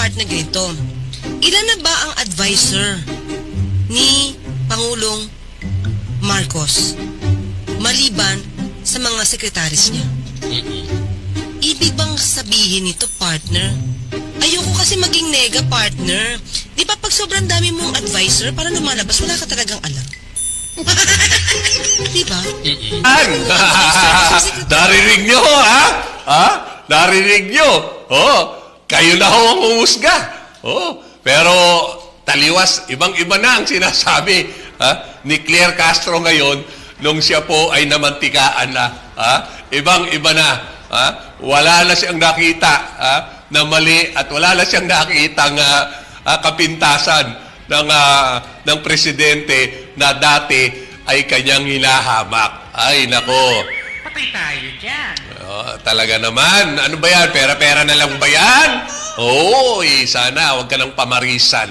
part na ganito. Ilan na ba ang advisor ni Pangulong Marcos maliban sa mga sekretaris niya? Ibig bang sabihin nito, partner? Ayoko kasi maging nega, partner. Di ba pag sobrang dami mong advisor, para lumalabas, wala ka talagang alam. Di ba? Narinig nyo, ha? Ha? Narinig nyo? Oh, kayo na ho ang umusga. Oh, pero taliwas, ibang-iba na ang sinasabi ni Claire Castro ngayon nung siya po ay namantikaan na. Ibang-iba na. Wala na siyang nakita na mali at wala na siyang nakitang kapintasan ng presidente na dati ay kanyang hinahamak. Ay, nako. Patay tayo dyan. Talaga naman. Ano ba yan? Pera-pera na lang ba yan? Oo, sana. Huwag ka lang pamarisan.